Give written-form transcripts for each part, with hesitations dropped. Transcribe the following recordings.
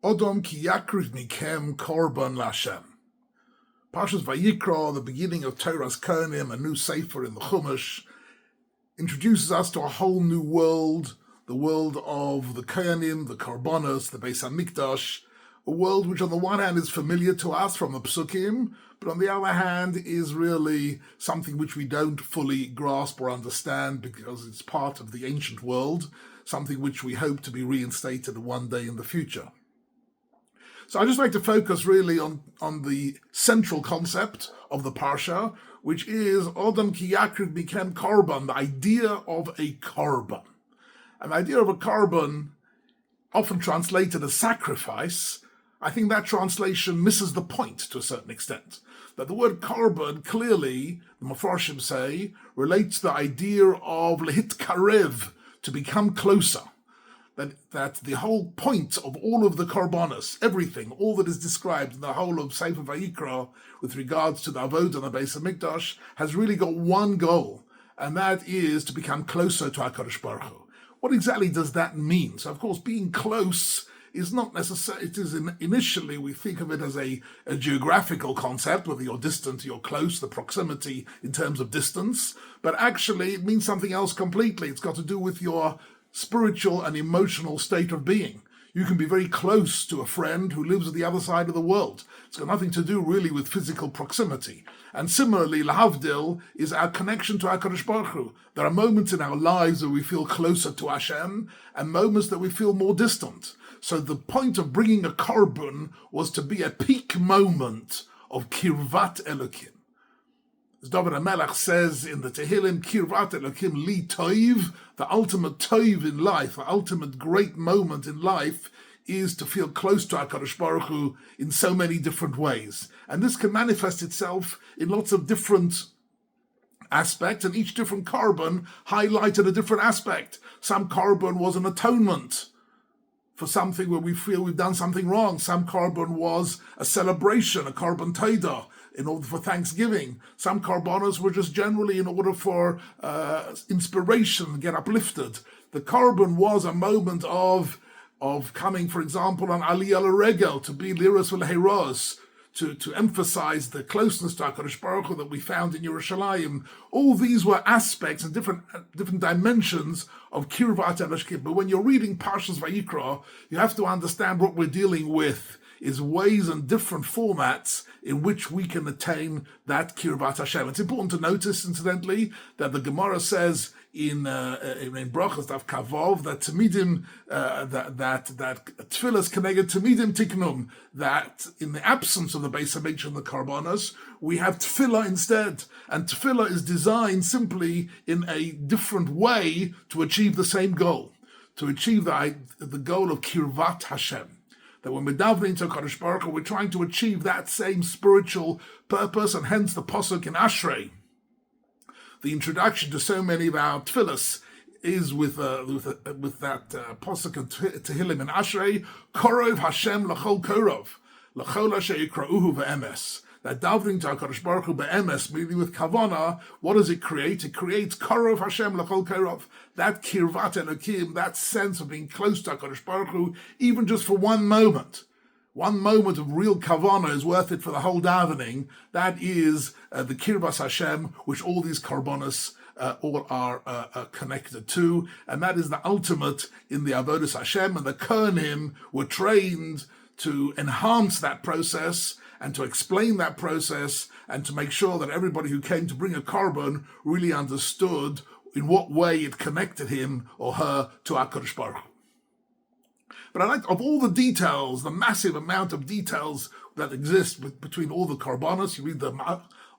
Odom ki yakriv mikem korban lashem. Parshas Vayikra, the beginning of Torah's Kohanim, a new sefer in the Chumash, introduces us to a whole new world, the world of the Kohanim, the korbanos, the Beis HaMikdash, a world which on the one hand is familiar to us from the Psukim, but on the other hand is really something which we don't fully grasp or understand because it's part of the ancient world, something which we hope to be reinstated one day in the future. So I'd just like to focus really on the central concept of the Parsha, which is Odom ki yakriv mikem korban, the idea of a korban. And the idea of a korban, often translated as sacrifice, I think that translation misses the point to a certain extent. That the word korban clearly, the Mefarshim say, relates to the idea of lehit karev, to become closer. That the whole point of all of the korbanos, everything, all that is described in the whole of Sefer Vayikra with regards to the Avodah and the Beis HaMikdash has really got one goal, and that is to become closer to HaKadosh Baruch Hu. What exactly does that mean? So, of course, being close is not necessary. It is initially we think of it as a geographical concept, whether you're distant or you're close, the proximity in terms of distance, but actually it means something else completely. It's got to do with your spiritual and emotional state of being. You can be very close to a friend who lives at the other side of the world. It's got nothing to do really with physical proximity. And similarly, lahavdil is our connection to HaKadosh Baruch Hu. There are moments in our lives where we feel closer to Hashem and moments that we feel more distant. So the point of bringing a korban was to be a peak moment of kirvat Elokim. As David HaMelech says in the Tehillim, Kirvat Elokim li toiv, the ultimate toiv in life, the ultimate great moment in life is to feel close to HaKadosh Baruch Hu in so many different ways. And this can manifest itself in lots of different aspects, and each different korban highlighted a different aspect. Some korban was an atonement for something where we feel we've done something wrong. Some korban was a celebration, a korban todah, in order for Thanksgiving. Some korbanos were just generally in order for inspiration, get uplifted. The korban was a moment of coming, for example, on Aliyah L'Regel, to be liros v'leheros, to emphasize the closeness to HaKadosh Baruch Hu that we found in Yerushalayim. All these were aspects and different dimensions of Kirvat Elokim. But when you're reading Parshas Vayikra, you have to understand what we're dealing with is ways and different formats in which we can attain that Kirvat Hashem. It's important to notice, incidentally, that the Gemara says in Brachos Daf Kavov that Tamidim, that Tfilas Keneged Tamidim Tiknum, that in the absence of the Beis HaMikdash and the Korbanos, we have Tfilah instead. And Tfilah is designed simply in a different way to achieve the same goal, to achieve the goal of Kirvat Hashem. That when we're davening to HaKadosh Baruch Hu, we're trying to achieve that same spiritual purpose, and hence the pasuk in Ashrei. The introduction to so many of our tefillas is with that pasuk in Tehillim in Ashrei, Korov Hashem l'chol korov, l'chol asher yikra'uhu ve'emes. That davening to HaKadosh Baruch Hu be'emes, meaning with kavana, what does it create? It creates korov Hashem l'chol korov, that kirvat Elokim, that sense of being close to HaKadosh Baruch Hu, even just for one moment. One moment of real kavana is worth it for the whole davening. That is the kirvas Hashem, which all these korbanos all are connected to, and that is the ultimate in the avodas Hashem. And the Kohanim were trained to enhance that process and to explain that process and to make sure that everybody who came to bring a korban really understood in what way it connected him or her to HaKadosh Baruch Hu. But I like, of all the details, the massive amount of details that exist between all the korbanos, you read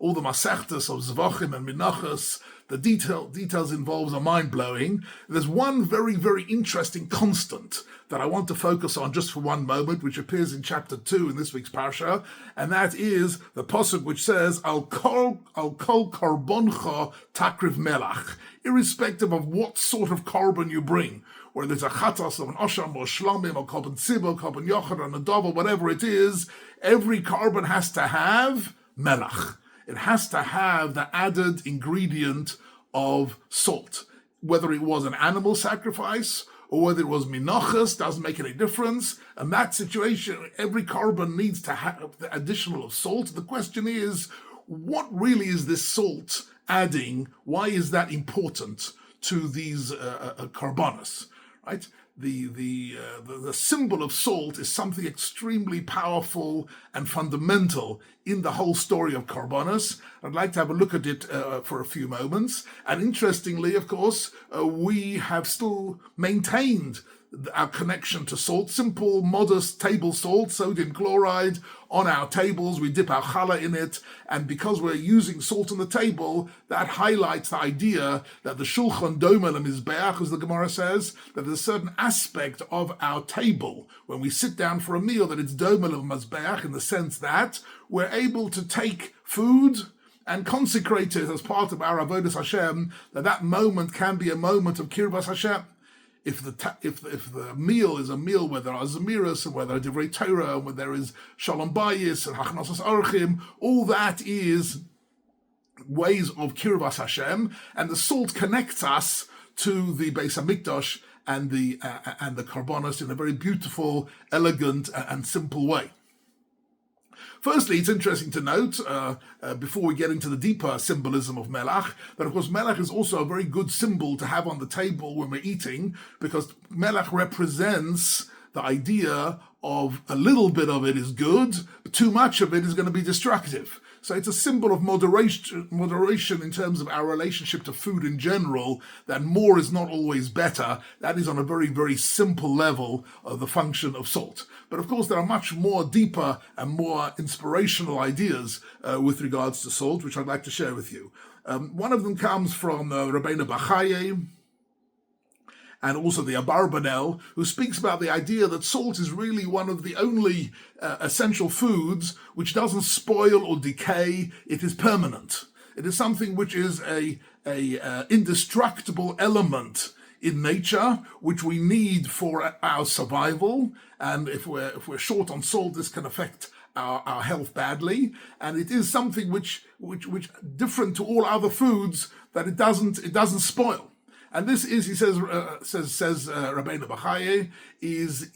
all the masechtas of Zvachim and Menachos, the details involved are mind-blowing. There's one very, very interesting constant that I want to focus on just for one moment, which appears in chapter 2 in this week's parsha, and that is the pasuk which says, Al kol karboncha takriv melach, irrespective of what sort of korban you bring, whether it's a chatas of an osham or shlamim or korban tzibur, korban yochad or nadav or whatever it is, every korban has to have melach. It has to have the added ingredient of salt, whether it was an animal sacrifice or whether it was minachas, doesn't make any difference. In that situation, every korban needs to have the additional of salt. The question is, what really is this salt adding? Why is that important to these korbanos, right? The symbol of salt is something extremely powerful and fundamental in the whole story of korbanos. I'd like to have a look at it for a few moments. And interestingly, of course, we have still maintained our connection to salt, simple, modest table salt, sodium chloride on our tables. We dip our challah in it, and because we're using salt on the table, that highlights the idea that the shulchan doma lemizbeach, as the Gemara says, that there's a certain aspect of our table when we sit down for a meal that it's doma lemizbeach, in the sense that we're able to take food and consecrate it as part of our avodas Hashem, that moment can be a moment of kirvas Hashem. If the meal is a meal where there are zemiras and where there are divrei Torah and where there is shalom bayis and hachnasas orchim, all that is ways of kirvas Hashem, and the salt connects us to the Beis Hamikdash and the korbanos in a very beautiful, elegant, and simple way. Firstly, it's interesting to note, before we get into the deeper symbolism of melach, that of course melach is also a very good symbol to have on the table when we're eating, because melach represents the idea of a little bit of it is good, but too much of it is going to be destructive. So it's a symbol of moderation in terms of our relationship to food in general, that more is not always better. That is on a very, very simple level of the function of salt. But of course, there are much more deeper and more inspirational ideas with regards to salt, which I'd like to share with you. One of them comes from Rabbeinu Bachaye, and also the Abarbanel, who speaks about the idea that salt is really one of the only essential foods which doesn't spoil or decay. It is permanent. It is something which is a indestructible element in nature, which we need for our survival. And if we're short on salt, this can affect our health badly. And it is something which different to all other foods, that it doesn't spoil. And this is, he says Rabbeinu Bachaye, is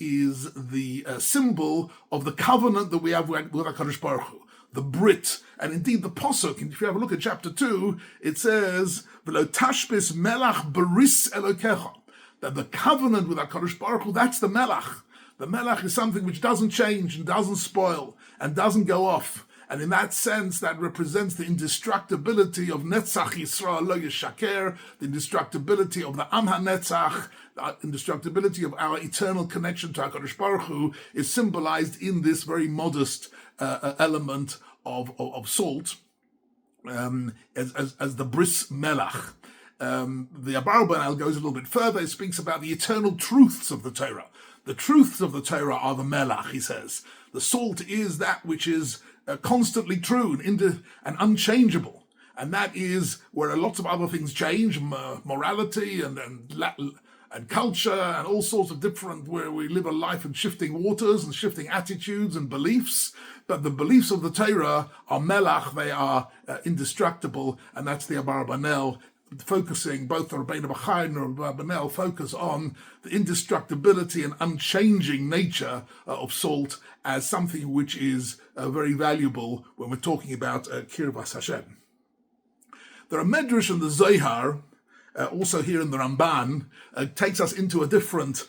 the symbol of the covenant that we have with HaKadosh Baruch Hu, the Brit. And indeed the Pasuk, if you have a look at chapter 2, it says, V'lo tashbis melach beris elokecha, that the covenant with HaKadosh Baruch Hu, that's the melach. The melach is something which doesn't change and doesn't spoil and doesn't go off. And in that sense, that represents the indestructibility of Netzach Yisrael Lo Yishaker, the indestructibility of the Am HaNetzach, the indestructibility of our eternal connection to HaKadosh Baruch Hu is symbolized in this very modest element of salt, as the bris melach. The Abarbanel goes a little bit further. It speaks about the eternal truths of the Torah. The truths of the Torah are the melach, he says. The salt is that which is constantly true and unchangeable. And that is where a lot of other things change, morality and culture and all sorts of different, where we live a life in shifting waters and shifting attitudes and beliefs. But the beliefs of the Torah are melach, they are indestructible, and that's the Abarbanel, focusing, both the Rabbeinu Bachaye and the Abarbanel focus on the indestructibility and unchanging nature of salt as something which is very valuable when we're talking about Kirvas Hashem. There are Medrash in the Zohar, also here in the Ramban, takes us into a different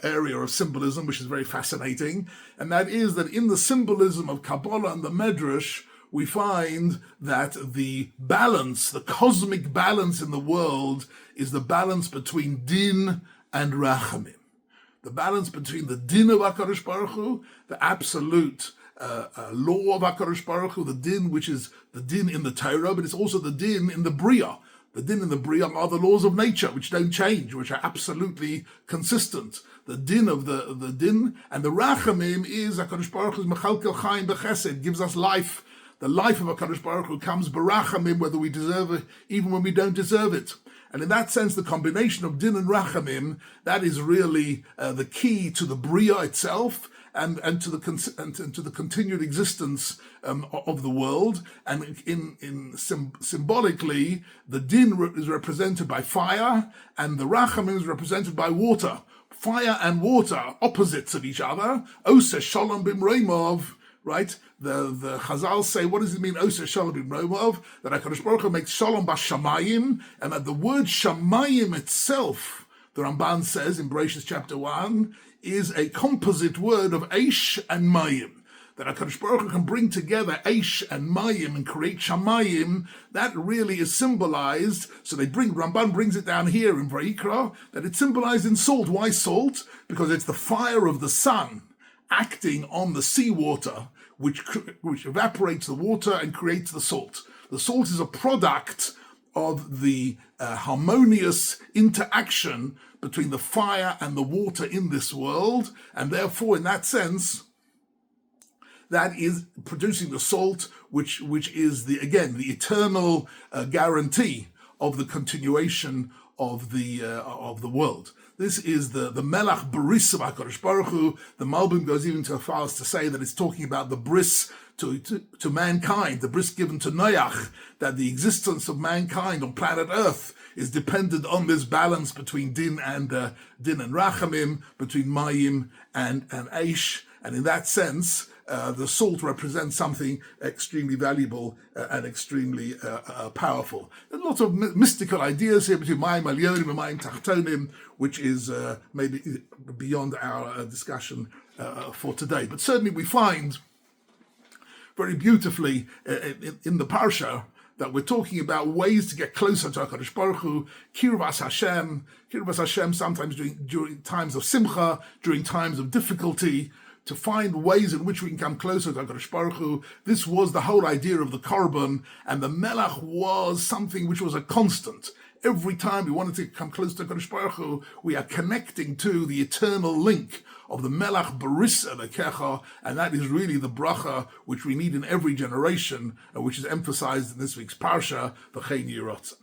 area of symbolism, which is very fascinating, and that is that in the symbolism of Kabbalah and the Medrash, we find that the balance, the cosmic balance in the world, is the balance between din and rachamim. The balance between the din of HaKadosh Baruch Hu, the absolute law of HaKadosh Baruch Hu, the din which is the din in the Torah, but it's also the din in the Bria. The din in the Bria are the laws of nature, which don't change, which are absolutely consistent. The din of the din, and the rachamim is HaKadosh Baruch Hu's mechalkel chaim b'chesed, gives us life. The life of HaKadosh Baruch Hu comes barachamim, whether we deserve it, even when we don't deserve it. And in that sense, the combination of din and rachamim, that is really the key to the bria itself, and to the continued existence of the world. And symbolically, the din is represented by fire, and the rachamim is represented by water. Fire and water are opposites of each other. Oseh shalom bimreimov. Right? The Chazal say, what does it mean, Oseh Shalom b'Romov? That HaKadosh Baruch Hu makes Shalom b'Shamayim, and that the word Shamayim itself, the Ramban says in Bereshis chapter 1, is a composite word of Eish and Mayim. That HaKadosh Baruch Hu can bring together Eish and Mayim and create Shamayim, that really is symbolized. So Ramban brings it down here in Vayikra, that it's symbolized in salt. Why salt? Because it's the fire of the sun acting on the seawater, which evaporates the water and creates the salt. The salt is a product of the harmonious interaction between the fire and the water in this world, and therefore, in that sense, that is producing the salt, which is the eternal guarantee of the continuation of the world. This is the Melach Bris of HaKadosh Baruch Hu. The Malbim goes even so far as to say that it's talking about the bris to mankind, the bris given to Noach, that the existence of mankind on planet Earth is dependent on this balance between din and rachamim, between mayim and aish, and in that sense, the salt represents something extremely valuable and extremely powerful. There's lots of mystical ideas here between Mayim Alyonim and Mayim Tachtonim, which is maybe beyond our discussion for today. But certainly we find very beautifully in the Parsha that we're talking about ways to get closer to HaKadosh Baruch Hu, Kirvas Hashem, sometimes during times of simcha, during times of difficulty, to find ways in which we can come closer to HaKadosh Baruch Hu. This was the whole idea of the korban, and the melach was something which was a constant. Every time we wanted to come close to HaKadosh Baruch Hu, we are connecting to the eternal link of the melach baris elekecha, and that is really the bracha which we need in every generation, which is emphasized in this week's parsha, V'chein Yirot